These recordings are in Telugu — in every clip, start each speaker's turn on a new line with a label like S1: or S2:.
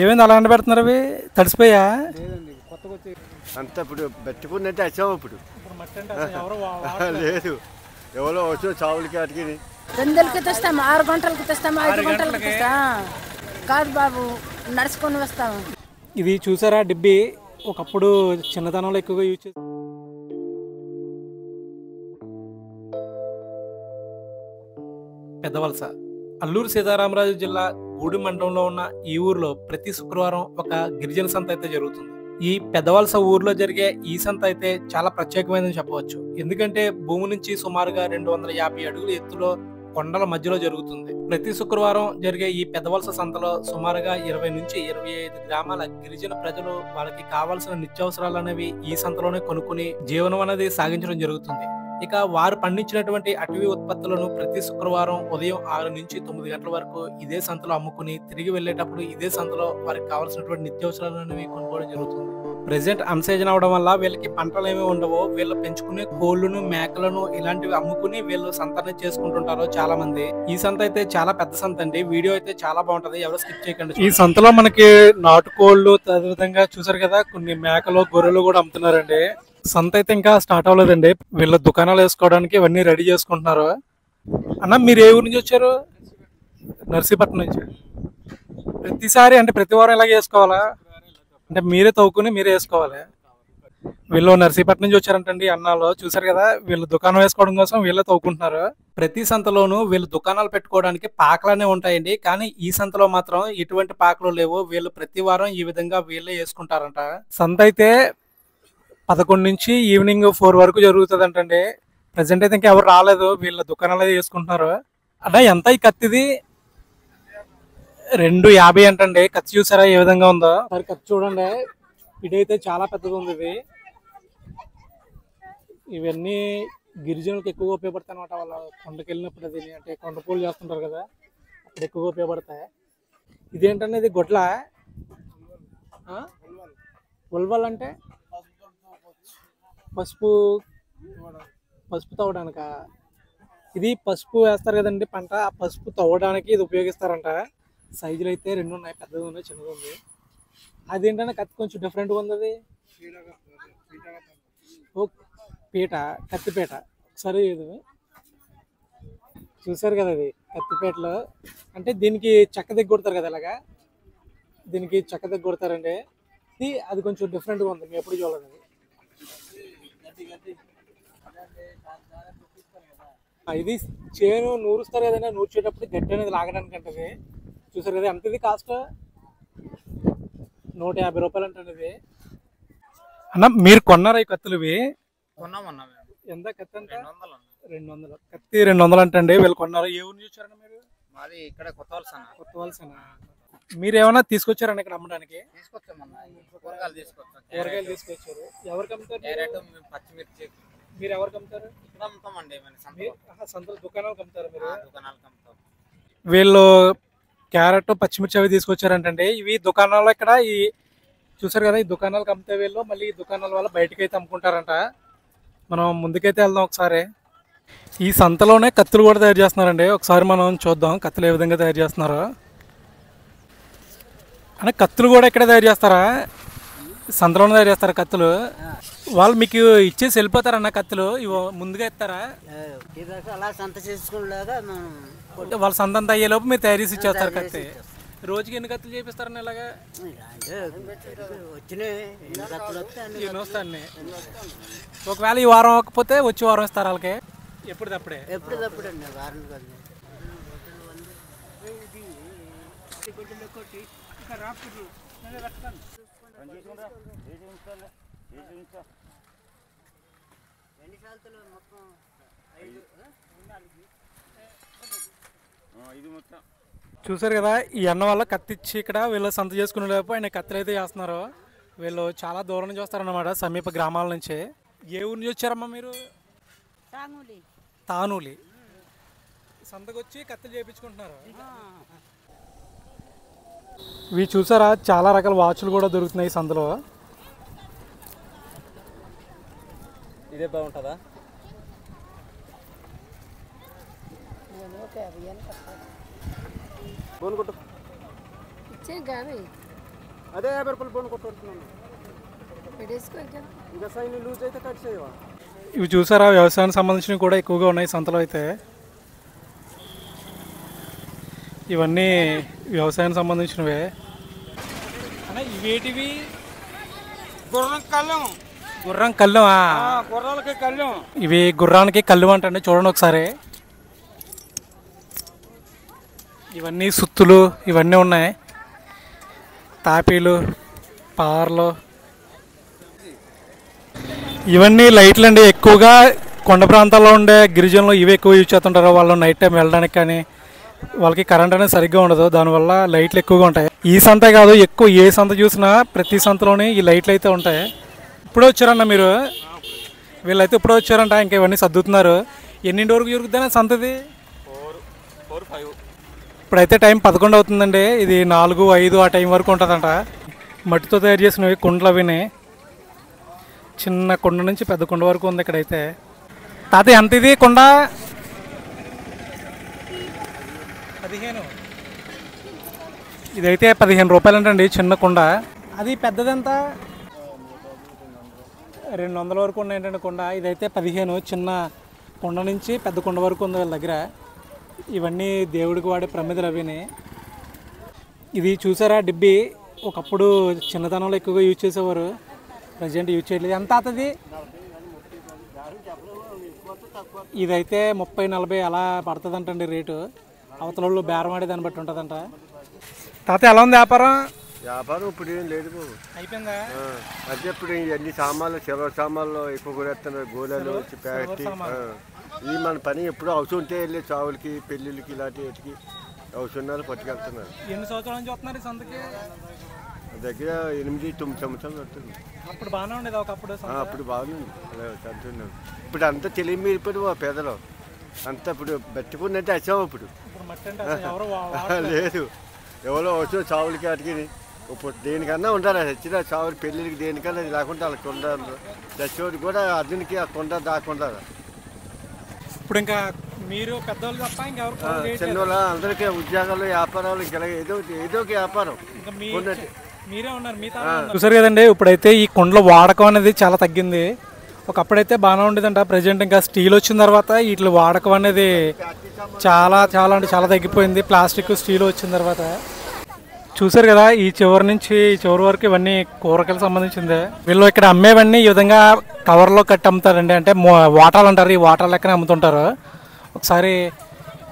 S1: ఏమైంది అలా పెడుతున్నారు? అవి తడిసిపోయా?
S2: అంత ఇప్పుడు పెట్టుకున్నట్టే వచ్చాము. ఇప్పుడు లేదు, ఎవరో వచ్చిన చావులకి అటుకి
S3: 2 గంటలకి తెస్తాము, 6 గంటలకి తెస్తాము, 5 గంటలకి తెస్తా కాదు బాబు, నడుచుకొని వస్తాము.
S1: ఇది చూసారా డిబ్బి? ఒకప్పుడు చిన్నతనంలో ఎక్కువగా యూజ్ చేసి పెద్దవలస అల్లూరు సీతారామరాజు జిల్లా గూడి మండలంలో ఉన్న ఈ ఊర్లో ప్రతి శుక్రవారం ఒక గిరిజన సంత అయితే జరుగుతుంది. ఈ పెద్దవలస ఊర్లో జరిగే ఈ సంత అయితే చాలా ప్రత్యేకమైనదని చెప్పవచ్చు. ఎందుకంటే భూమి నుంచి సుమారుగా 250 అడుగుల ఎత్తులో కొండల మధ్యలో జరుగుతుంది. ప్రతి శుక్రవారం జరిగే ఈ పెద్దవలస సంతలో సుమారుగా 20 నుంచి 25 గ్రామాల గిరిజన ప్రజలు వాళ్ళకి కావాల్సిన నిత్యావసరాలు అనేవి ఈ సంతలోనే కొనుక్కుని జీవనం అనేది సాగించడం జరుగుతుంది. ఇక వారు పండించినటువంటి అటవీ ఉత్పత్తులను ప్రతి శుక్రవారం ఉదయం 6 నుంచి 9 గంటల వరకు ఇదే సంతలో అమ్ముకుని తిరిగి వెళ్లేటప్పుడు ఇదే సంతలో వారికి కావాల్సినటువంటి నిత్యావసరాలు అనేవి కొనుక్కోవడం జరుగుతుంది. ప్రెసెంట్ అన్సీజన్ అవడం వల్ల వీళ్ళకి పంటలు ఏమి ఉండవో వీళ్ళు పెంచుకునే కోళ్లను, మేకలను ఇలాంటివి అమ్ముకుని వీళ్ళు సంతని చేసుకుంటుంటారు చాలా మంది. ఈ సంత అయితే చాలా పెద్ద సంత అండి. వీడియో అయితే చాలా బాగుంటది, ఎవరు స్కిప్ చేయకండి. ఈ సంతలో మనకి నాటుకోళ్లు అదేవిధంగా చూసారు కదా, కొన్ని మేకలు, గొర్రెలు కూడా అమ్ముతున్నారండి. సంత అయితే ఇంకా స్టార్ట్ అవ్వలేదండి. వీళ్ళ దుకాణాలు వేసుకోవడానికి ఇవన్నీ రెడీ చేసుకుంటున్నారు. అన్న, మీరు ఏ ఊరు నుంచి వచ్చారు? నర్సీపట్నం నుంచి. ప్రతిసారి అంటే ప్రతి వారం ఇలాగే వేసుకోవాలా? అంటే మీరే తవ్వుకుని మీరే వేసుకోవాలి. వీళ్ళు నర్సీపట్నం నుంచి వచ్చారంటండి అన్నాలో. చూసారు కదా, వీళ్ళు దుకాణం వేసుకోవడం కోసం వీళ్ళే తవ్వుకుంటున్నారు. ప్రతి సంతలోనూ వీళ్ళు దుకాణాలు పెట్టుకోవడానికి పాకలనే ఉంటాయండి. కానీ ఈ సంతలో మాత్రం ఎటువంటి పాకలు లేవు. వీళ్ళు ప్రతి వారం ఈ విధంగా వీళ్ళే వేసుకుంటారంట. సంత అయితే 11 నుంచి ఈవినింగ్ 4 వరకు జరుగుతుంది అంటండి. ప్రజెంట్ అయితే ఇంకా ఎవరు రాలేదు, వీళ్ళ దుకాణాలు అయితే చేసుకుంటున్నారు. అంటే ఎంత ఈ కత్తిది? 250 అంటండి. కత్తి చూసారా ఏ విధంగా ఉందో? మరి కత్తి చూడండి, ఇదైతే చాలా పెద్దగా ఉంది. ఇవన్నీ గిరిజనులకు ఎక్కువగా ఉపయోగపడతాయి అనమాట. వాళ్ళ కొండకి వెళ్ళినప్పుడు అది అంటే కొండ పూలు చేస్తుంటారు కదా, అక్కడ ఎక్కువగా ఉపయోగపడతాయి. ఇదేంటంటే ఇది గొడ్ల ఉల్వల్ అంటే పసుపు తవ్వడానిక? ఇది పసుపు వేస్తారు కదండి పంట, ఆ పసుపు తవ్వడానికి ఇది ఉపయోగిస్తారంట. సైజులు అయితే 2 ఉన్నాయి, పెద్దది ఉంది, చిన్నది ఉంది. అదేంటంటే కత్తి కొంచెం డిఫరెంట్గా ఉంది. అది పీట, కత్తిపీట. ఒకసారి చూసారు కదా, అది కత్తిపీటలో అంటే దీనికి చెక్క దగ్గర కొడతారు కదా, ఇలాగా దీనికి చెక్క దగ్గర కొడతారండి. అది కొంచెం డిఫరెంట్గా ఉంది, మేము ఎప్పుడు చూడలేదు. ఇది చేను నూరుస్తారు కదండి, నూర్చేటప్పుడు గడ్డి అనేది లాగడానికి అంటది. చూసారు కదా, ఎంత ఇది కాస్ట్? 150 రూపాయలు అంటండి ఇది. అన్న, మీరు కొన్నారా ఈ కత్తులు? ఇవి ఎంత కత్తి? అంటే 200. కత్తి 200 అంటండి. వీళ్ళు కొన్నారు. ఏ ఊరు చూసారన్న మీరు?
S4: మాది ఇక్కడ కొత్త వలసనా.
S1: మీరు ఏమైనా తీసుకొచ్చారన్న ఇక్కడ అమ్మడానికి?
S4: కూరగాయలు
S1: తీసుకొచ్చారు. ఎవరికి అమ్ముతారు?
S4: పచ్చిమిర్చి.
S1: మీరు ఎవరికి అమ్ముతారు?
S4: ఇక్కడ అమ్ముతామండి,
S1: సంతలో దుకాణాలకు అమ్ముతారు మీరు?
S4: దుకాణాలకు అమ్ముతాం.
S1: వీళ్ళు క్యారెట్, పచ్చిమిర్చి అవి తీసుకొచ్చారంటండి. ఇవి దుకాణాల్లో ఇక్కడ ఈ చూసారు కదా, ఈ దుకాణాలకు అమ్మితే వీళ్ళు మళ్ళీ ఈ దుకాణాల వల్ల బయటకి అయితే అమ్ముకుంటారంట. మనం ముందుకైతే వెళ్దాం ఒకసారి. ఈ సంతలోనే కత్తులు కూడా తయారు చేస్తున్నారండి. ఒకసారి మనం చూద్దాం కత్తులు ఏ విధంగా తయారు చేస్తున్నారో. అంటే కత్తులు కూడా ఇక్కడే తయారు చేస్తారా? సంతలోనే తయారు చేస్తారా కత్తులు? వాళ్ళు మీకు ఇచ్చేసి వెళ్ళిపోతారన్న కత్తులు? ముందుగా ఇస్తారా?
S3: అలా సంత చేసుకునేలాగా
S1: వాళ్ళ సంత అంతా అయ్యేలోపు మీరు తయారు చేసి ఇచ్చేస్తారు కత్తి. రోజుకి ఎన్ని కత్తులు చేపిస్తారని ఇలాగా? వస్తాను. ఒకవేళ ఈ వారం అవ్వకపోతే వచ్చే వారం ఇస్తారు వాళ్ళకి? ఎప్పటిదప్పుడే?
S3: ఎప్పటిదప్పుడండి, వారం కాదు.
S1: చూసారు కదా, ఈ అన్న వల్ల కత్తి ఇచ్చి ఇక్కడ వీళ్ళు సంత చేసుకునే లేపు ఆయన కత్తులు అయితే చేస్తున్నారు. వీళ్ళు చాలా దూరం నుంచి వస్తారన్నమాట, సమీప గ్రామాల నుంచి. ఏ ఊరి నుంచి వచ్చారమ్మా మీరు? తానూలి. సంతకు వచ్చి కత్తులు చేయించుకుంటున్నారు. ఇవి చూసారా, చాలా రకాల వాచ్లు కూడా దొరుకుతున్నాయి సంతలో.
S4: ఇదే బాగుంటుందా?
S5: బోన్ కొట్టు. అదే 50 రూపాయలు బోన్ కొట్టుకుంటున్నాను. ఇంకా సైన్ లూజ్ అయితే కట్ చేయవా?
S1: ఇవి చూసారా, వ్యవసాయానికి సంబంధించినవి కూడా ఎక్కువగా ఉన్నాయి సంతలో అయితే. ఇవన్నీ వ్యవసాయానికి సంబంధించినవే. ఇవేటివి? గుర్రం కళ్ళం.
S5: గుర్రాలకి కళ్ళం.
S1: ఇవి గుర్రానికి కళ్ళు అంటండి, చూడండి ఒకసారి. ఇవన్నీ సుత్తులు ఇవన్నీ ఉన్నాయి, తాపీలు, పార్లు, ఇవన్నీ లైట్లు అండి. ఎక్కువగా కొండ ప్రాంతాల్లో ఉండే గిరిజనులు ఇవి ఎక్కువ యూజ్ చేస్తుంటారు. వాళ్ళు నైట్ టైం వెళ్ళడానికి కానీ వాళ్ళకి కరెంట్ అనేది సరిగ్గా ఉండదు, దానివల్ల లైట్లు ఎక్కువగా ఉంటాయి. ఈ సంతే కాదు, ఎక్కువ ఏ సంత చూసినా ప్రతి సంతలోని ఈ లైట్లు అయితే ఉంటాయి. ఇప్పుడే వచ్చారన్న మీరు? వీళ్ళైతే ఇప్పుడే వచ్చారంట, ఇంకా ఇవన్నీ సర్దుతున్నారు. ఎన్నింటి వరకు జరుగుతుందనే సంతది?
S4: 4, 5.
S1: ఇప్పుడైతే టైం 11 అవుతుందండి. ఇది 4, 5 ఆ టైం వరకు ఉంటుందంట. మట్టితో తయారు చేసినవి కుండలు అవిని. చిన్న కుండ నుంచి పెద్ద కుండ వరకు ఉంది ఇక్కడైతే. తాత ఎంత ఇది కుండ? 15. ఇదైతే 15 రూపాయలు అంటండి చిన్న కుండ. అది పెద్దదంత 200 వరకు ఉన్నాయి ఏంటండి కుండ. ఇదైతే 15. చిన్న కుండ నుంచి పెద్ద కుండ వరకు ఉంది వీళ్ళ దగ్గర. ఇవన్నీ దేవుడికి వాడే ప్రమిదలు అవిని. ఇది చూసారా డిబ్బి, ఒకప్పుడు చిన్నతనంలో ఎక్కువగా యూజ్ చేసేవారు, ప్రజెంట్ యూజ్ చేయట్లేదు. ఎంత అవుతుంది? ఇదైతే 30-40 అలా పడుతుందంటండి రేటు. అవతల వాళ్ళు బేరం ఆడే దాన్ని బట్టి ఉంటుందంట. తాత ఎలా ఉంది వ్యాపారం?
S2: వ్యాపారం ఇప్పుడు ఏం లేదు బాబు,
S1: అయిపోయిందా?
S2: అదే ఇప్పుడు అన్ని సామాన్లు సిల్వర్ సామాన్లు ఎక్కువ కూడా ఎత్తున్నారు. గోళాలు ప్యాకెట్ ఈ మన పని ఎప్పుడు అవసరం ఉంటే వెళ్ళి చావులకి పెళ్ళిళ్ళకి ఇలాంటి వాటికి అవసరం పట్టుకెళ్తున్నారు.
S1: ఎన్ని సంవత్సరాల నుంచి వస్తున్నారు ఈ సంతకి?
S2: దగ్గర 8-9 సంవత్సరాలు పడుతుంది.
S1: అప్పుడు బాగానే ఉండేది ఒకప్పుడు?
S2: అప్పుడు బాగుంది చదువుతున్నాం. ఇప్పుడు అంతా తెలివి మీరిపోయి పేదలు అంతా ఇప్పుడు పెట్టుకున్నట్టే వచ్చాము. ఇప్పుడు లేదు, ఎవరో వచ్చిన చావులకి వాటికి ఇప్పుడు దేనికన్నా ఉండాలి. వచ్చిన చావులు పెళ్ళిళ్ళకి దేనికన్నా లేకుండా వాళ్ళకి ఉండాలి. చచ్చేవాడు కూడా అర్జునికి ఆ కొండ దాకుండా.
S1: ఇప్పుడు ఇంకా మీరు పెద్దవాళ్ళు తప్ప ఇంకెవరు?
S2: చిన్నవాళ్ళ అందరికీ ఉద్యోగాలు వ్యాపారాలు ఇంకా ఏదో ఒక వ్యాపారం.
S1: మీరే ఉన్నారు. చూసారు కదండి, ఇప్పుడైతే ఈ కుండల వాడకం అనేది చాలా తగ్గింది. ఒకప్పుడైతే బాగానే ఉండేదంట. ప్రజెంట్ ఇంకా స్టీల్ వచ్చిన తర్వాత వీటి వాడకం అనేది చాలా చాలా అంటే చాలా తగ్గిపోయింది. ప్లాస్టిక్ స్టీల్ వచ్చిన తర్వాత. చూసారు కదా, ఈ చివరి నుంచి ఈ చివరి వరకు ఇవన్నీ కూరగాయలకు సంబంధించిందే. వీళ్ళు ఇక్కడ అమ్మేవన్నీ ఈ విధంగా కవర్లో కట్టి అమ్ముతారండి. అంటే వాటాలు అంటారు, ఈ వాటాల లెక్కనే అమ్ముతుంటారు. ఒకసారి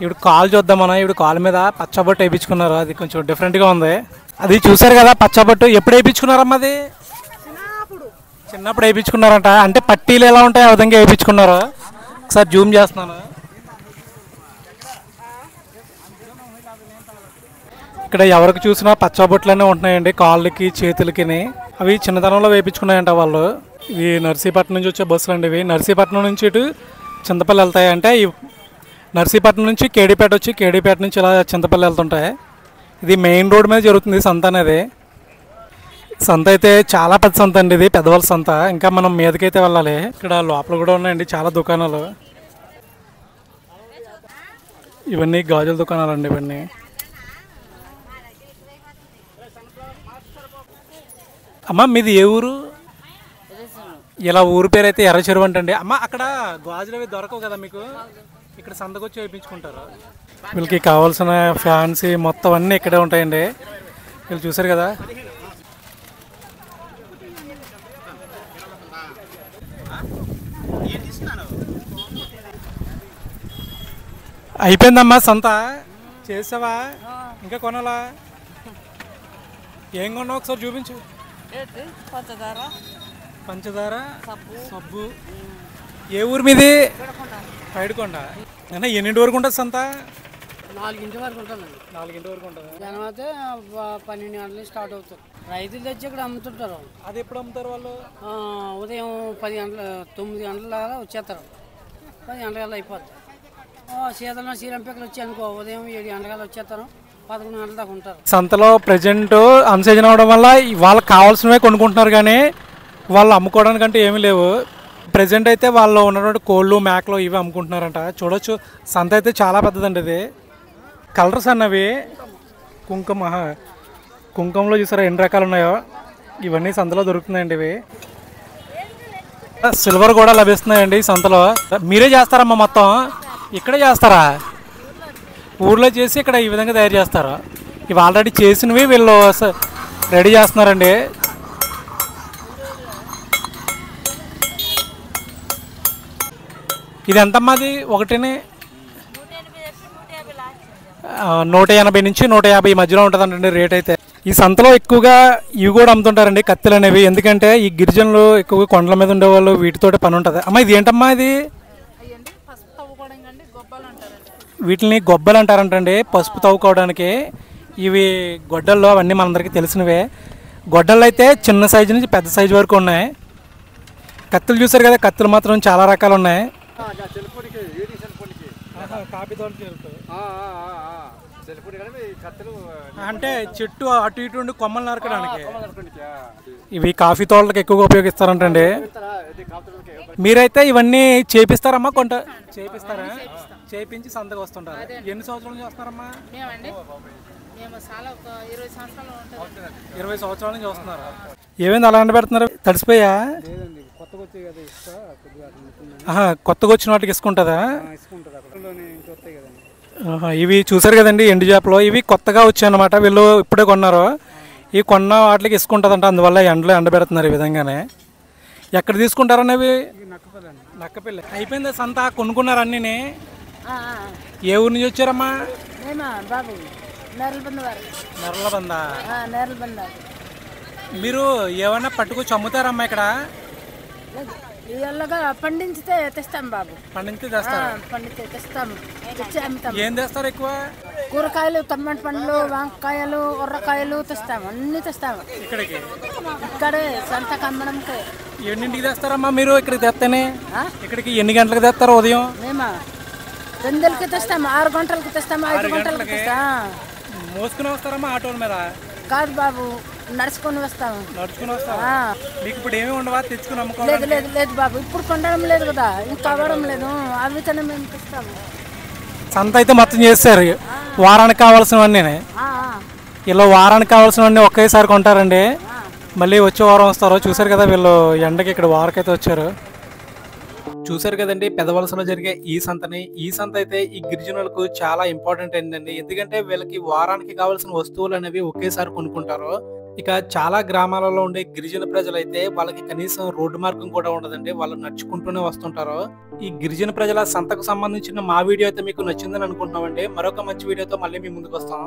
S1: ఇప్పుడు కాలు చూద్దాం మనం. ఇప్పుడు కాలు మీద పచ్చబొట్టు వేయించుకున్నారు, అది కొంచెం డిఫరెంట్గా ఉంది. అది చూసారు కదా పచ్చబొట్టు, ఎప్పుడు వేయించుకున్నారమ్మా? అది చిన్నప్పుడు వేయించుకున్నారంట. అంటే పట్టీలు ఎలా ఉంటాయి ఆ విధంగా వేయించుకున్నారు. ఒకసారి జూమ్ చేస్తున్నాను. ఇక్కడ ఎవరికి చూసినా పచ్చబొట్లనే ఉంటున్నాయండి కాళ్ళకి చేతులకి. అవి చిన్నతనంలో వేయించుకున్నాయంట వాళ్ళు. ఇవి నర్సీపట్నం నుంచి వచ్చే బస్సులు అండి. ఇవి నర్సీపట్నం నుంచి ఇటు చింతపల్లి వెళ్తాయి. అంటే నర్సీపట్నం నుంచి కేడీపేట వచ్చి కేడీపేట నుంచి ఇలా చింతపల్లి వెళ్తుంటాయి. ఇది మెయిన్ రోడ్ మీద జరుగుతుంది సంత అనేది. సంత అయితే చాలా పెద్ద సంత అండి, ఇది పెద్దవాళ్ళ సంత. ఇంకా మనం మీదకైతే వెళ్ళాలి. ఇక్కడ లోపల కూడా ఉన్నాయండి చాలా దుకాణాలు. ఇవన్నీ గాజుల దుకాణాలు అండి ఇవన్నీ. అమ్మ మీది ఏ ఊరు? ఇలా ఊరు పేరు అయితే ఎర్ర చెరువు అంటండి. అమ్మ అక్కడ గాజులు అవి దొరకవు కదా మీకు, ఇక్కడ సంతకు వచ్చి వేయించుకుంటారు. వీళ్ళకి కావాల్సిన ఫ్యాన్సీ మొత్తం అన్నీ ఇక్కడే ఉంటాయండి. వీళ్ళు చూసారు కదా. అయిపోయిందమ్మా సంత? చేసావా ఇంకా కొనాలా? ఏం కొన్నావు ఒకసారి చూపించు. పంచదార, సబ్బు. ఏ ఊరు మీది? పైడికొండ. అయినా ఎన్నింటి వరకు ఉంటుంది సంత?
S6: 4 వరకు ఉంటుందండి.
S1: 4 వరకు ఉంటుంది.
S6: జనం అయితే 12 గంటలకు స్టార్ట్ అవుతారు. రైతులు తెచ్చి ఇక్కడ అమ్ముతుంటారు.
S1: అది ఎప్పుడు అమ్ముతారు వాళ్ళు?
S6: ఉదయం 9 గంటల దాకా వచ్చేస్తారు. 10 గంటల అయిపోద్ది. సీతలో శ్రీరంపేకలు వచ్చి అనుకో ఉదయం 7 గంటల వచ్చేస్తారు. 11 గంటల దాకా ఉంటారు.
S1: సంతలో ప్రజెంట్ అన్సీజన్ అవడం వల్ల వాళ్ళకి కావాల్సినవే కొనుక్కుంటున్నారు, కానీ వాళ్ళు అమ్ముకోవడానికంటే ఏమీ లేవు. ప్రజెంట్ అయితే వాళ్ళు ఉన్నటువంటి కోళ్ళు మేకలు ఇవి అమ్ముకుంటున్నారంట. చూడొచ్చు సంత అయితే చాలా పెద్దదండి ఇది. కలర్స్ అన్నవి కుంకుమలో చూసారా ఎన్ని రకాలు ఉన్నాయో, ఇవన్నీ సంతలో దొరుకుతున్నాయండి. ఇవి సిల్వర్ కూడా లభిస్తున్నాయండి ఈ సంతలో. మీరే చేస్తారమ్మా మొత్తం? ఇక్కడే చేస్తారా? ఊర్లో చేసి ఇక్కడ ఈ విధంగా తయారు చేస్తారు. ఇవి ఆల్రెడీ చేసినవి వీళ్ళు రెడీ చేస్తున్నారండి. ఇది ఎంతమ్మాది ఒకటిని? 180 నుంచి 150 మధ్యలో ఉంటుందండి రేట్ అయితే. ఈ సంతలో ఎక్కువగా ఇవి కూడా అమ్ముతుంటారండి, కత్తులు అనేవి. ఎందుకంటే ఈ గిరిజనులు ఎక్కువగా కొండల మీద ఉండేవాళ్ళు వీటితోటి పని ఉంటుంది. అమ్మా ఇది ఏంటమ్మా? ఇది వీటిని గొబ్బలు అంటారంటండి, పసుపు తవ్వుకోవడానికి. ఇవి గొడ్డల్లో అవన్నీ మనందరికీ తెలిసినవే. గొడ్డళ్ళు అయితే చిన్న సైజు నుంచి పెద్ద సైజు వరకు ఉన్నాయి. కత్తులు చూసారు కదా, కత్తులు మాత్రం చాలా రకాలు ఉన్నాయి. అంటే చెట్టు అటు ఇటు ఉండి కొమ్మలు నరకడానికి. ఇవి కాఫీ తోటలకు ఎక్కువగా ఉపయోగిస్తారంటండి. మీరైతే ఇవన్నీ చేపిస్తారమ్మా? చేపిస్తారా? చేపించి సంతకు వస్తుంటారు. ఎన్ని సంవత్సరాల నుంచి వస్తున్నారమ్మా? 20 సంవత్సరాల నుంచి వస్తున్నారు. ఏమైంది అలా పెడుతున్నారు? తడిసిపోయా? కొత్తగా వచ్చిన వాటికి ఇసుకుంటుందా? ఇవి చూసారు కదండి ఎండు చేపలు. ఇవి కొత్తగా వచ్చాయి అన్నమాట, వీళ్ళు ఇప్పుడే కొన్నారు. ఈ కొన్న వాటికి ఇసుకుంటుందంట, అందువల్ల ఎండలో ఎండబెడుతున్నారు ఈ విధంగానే. ఎక్కడ తీసుకుంటారన్నవి? నక్కపల్లి. అయిపోయింది సంత, కొనుక్కున్నారు అన్నీ. ఏ ఊరి నుంచి వచ్చారమ్మా?
S3: బాబు
S1: నెర్లబంద. మీరు ఏమన్నా పట్టుకొచ్చి అమ్ముతారమ్మా ఇక్కడ?
S3: పండించితే తెస్తాం బాబు.
S1: పండించి తెస్తారు?
S3: పండితే తెస్తాము, తెచ్చి అమ్ముతాం.
S1: ఏం తెస్తారు ఎక్కువ?
S3: కూరగాయలు, టమాటా పండ్లు, వంకాయలు, ఉర్రకాయలు తెస్తాము, అన్ని తెస్తాము
S1: ఇక్కడికి.
S3: ఇక్కడే సంతకు అమ్మడంకే.
S1: ఎన్నింటికి తెస్తారమ్మా మీరు ఇక్కడికి తెస్తేనే? ఇక్కడికి ఎన్ని గంటలకు తెస్తారు ఉదయం?
S3: మేము 2 తెస్తాము, 6 గంటలకు తెస్తాము, 5 గంటలకు తెస్తాం.
S1: మోసుకుని వస్తారమ్మా ఆటోల మీద?
S3: కాదు బాబు, నడుచుకొని వస్తాము.
S1: నడుచుకుని వస్తారా? మీకు ఇప్పుడు ఏమి ఉండవా తెచ్చుకుని అమ్ముకో?
S3: లేదు లేదు లేదు బాబు, ఇప్పుడు కొనడం లేదు కదా, ఇంకా అవ్వడం లేదు. అవితనే మేము తెస్తాము.
S1: సంత అయితే మొత్తం చేస్తారు, వారానికి కావాల్సినవన్నీ. ఇలా వారానికి కావాల్సినవన్నీ ఒకేసారి కొంటారండి, మళ్ళీ వచ్చే వారం వస్తారు. చూసారు కదా వీళ్ళు ఎండకి ఇక్కడ వారకైతే వచ్చారు. చూసారు కదండి పెదవలసలో జరిగే ఈ సంతని. ఈ సంత అయితే ఈ గిరిజనులకు చాలా ఇంపార్టెంట్ అయిందండి, ఎందుకంటే వీళ్ళకి వారానికి కావాల్సిన వస్తువులు అనేవి ఒకేసారి కొనుక్కుంటారు. ఇక చాలా గ్రామాలలో ఉండే గిరిజన ప్రజలైతే వాళ్ళకి కనీసం రోడ్డు మార్గం కూడా ఉండదండి, వాళ్ళు నడుచుకుంటూనే వస్తుంటారు. ఈ గిరిజన ప్రజల సంతకు సంబంధించిన మా వీడియో అయితే మీకు నచ్చిందని అనుకుంటున్నామండి. మరొక మంచి వీడియోతో మళ్ళీ మీ ముందుకు వస్తాం.